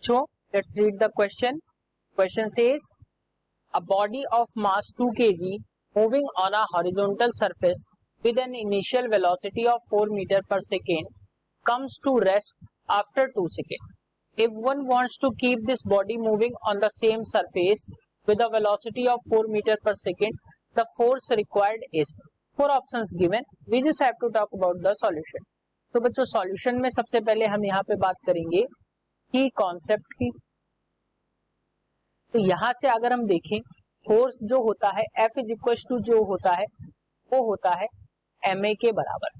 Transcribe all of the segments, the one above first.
बच्चों let's read the question. Question says a body of mass 2 kg moving on a horizontal surface with an initial velocity of 4 meter per second comes to rest after 2 seconds. If one wants to keep this body moving on the same surface with a velocity of 4 meter per second, the force required is. 4 options given. We just have to talk about the solution. तो बच्चों solution में सबसे पहले हम यहाँ पे बात करेंगे की कॉन्सेप्ट की. तो यहां से अगर हम देखें फोर्स जो होता है F इज इक्वल टू जो होता है वो होता है ma के बराबर.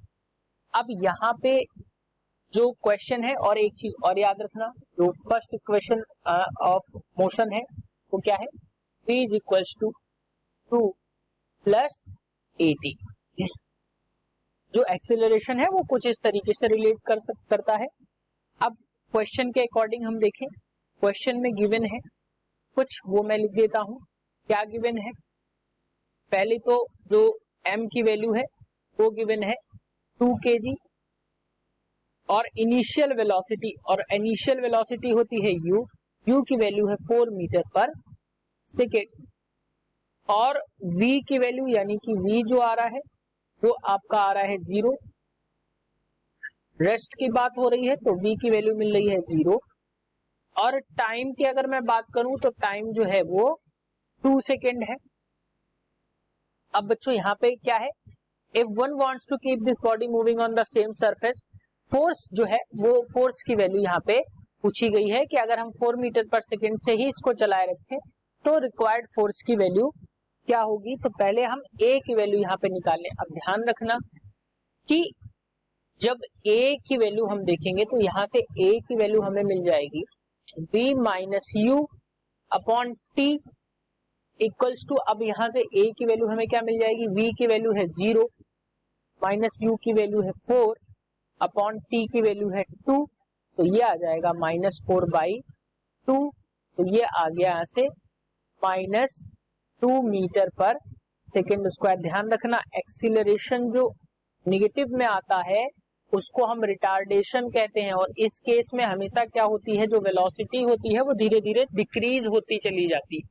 अब यहाँ पे जो क्वेश्चन है और एक चीज और याद रखना, जो फर्स्ट इक्वेशन ऑफ मोशन है वो क्या है, v is equal to 2 plus at. जो एक्सेलरेशन है वो कुछ इस तरीके से रिलेट करता है. अब क्वेश्चन के अकॉर्डिंग हम देखें, क्वेश्चन में गिवन है कुछ, वो मैं लिख देता हूं. क्या गिवन है, पहले तो जो m की वैल्यू है वो गिवन है 2 kg और इनिशियल वेलोसिटी, और इनिशियल वेलोसिटी होती है u की वैल्यू है 4 मीटर पर सेकेंड, और v की वैल्यू यानी कि v जो आ रहा है वो आपका आ रहा है 0. रेस्ट की बात हो रही है तो v की वैल्यू मिल रही है 0. और टाइम की अगर मैं बात करूं तो टाइम जो है वो 2 सेकेंड है. अब बच्चों यहाँ पे क्या है, if one wants to keep this body moving on the same surface, force जो है वो फोर्स की वैल्यू यहाँ पे पूछी गई है कि अगर हम 4 मीटर पर सेकेंड से ही इसको चलाए रखें तो रिक्वायर्ड फोर्स की वैल्यू क्या होगी. तो पहले हम a की वैल्यू यहाँ पे निकाल लें. अब ध्यान रखना कि जब a की वैल्यू हम देखेंगे तो यहाँ से a की वैल्यू हमें मिल जाएगी v minus u upon t equals to, अब यहां से a की वैल्यू हमें क्या मिल जाएगी, v की वैल्यू है 0 माइनस u की वैल्यू है 4 अपॉन t की वैल्यू है 2, तो ये आ जाएगा माइनस 4/2. तो ये आ गया यहां से माइनस 2 मीटर पर सेकेंड स्क्वायर. ध्यान रखना एक्सीलरेशन जो निगेटिव में आता है उसको हम रिटार्डेशन कहते हैं, और इस केस में हमेशा क्या होती है, जो वेलोसिटी होती है वो धीरे धीरे डिक्रीज होती चली जाती है.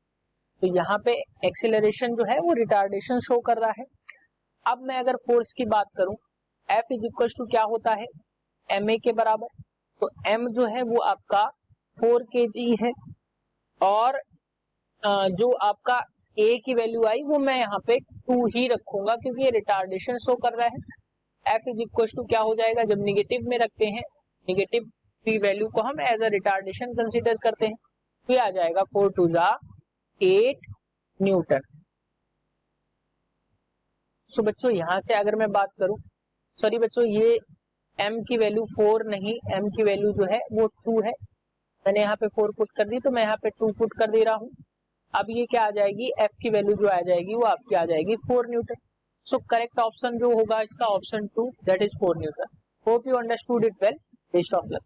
तो यहाँ पे एक्सीलरेशन जो है वो रिटार्डेशन शो कर रहा है. अब मैं अगर फोर्स की बात करूं, F इज इक्वल टू क्या होता है ma के बराबर. तो m जो है वो आपका 4 kg है, और जो आपका a की वैल्यू आई वो मैं यहाँ पे 2 ही रखूंगा क्योंकि ये रिटार्डेशन शो कर रहा है. F इज इक्वल टू क्या हो जाएगा, जब निगेटिव में रखते हैं निगेटिव की वैल्यू को हम एज अ रिटार्डेशन कंसीडर करते हैं, तो ये आ जाएगा 4 2 जा 8 न्यूटन. सो बच्चों यहां से अगर मैं बात करूं, सॉरी बच्चों ये m की वैल्यू 4 नहीं, m की वैल्यू जो है वो 2 है. मैंने यहाँ पे 4 पुट कर दी तो मैं यहाँ पे 2 पुट कर दे रहा हूं. अब ये क्या आ जाएगी, f की वैल्यू जो आ जाएगी वो आपकी आ जाएगी 4 न्यूटन. सो करेक्ट ऑप्शन जो होगा इसका option 2 that is 4 Newton. Hope you understood it well. Best of luck.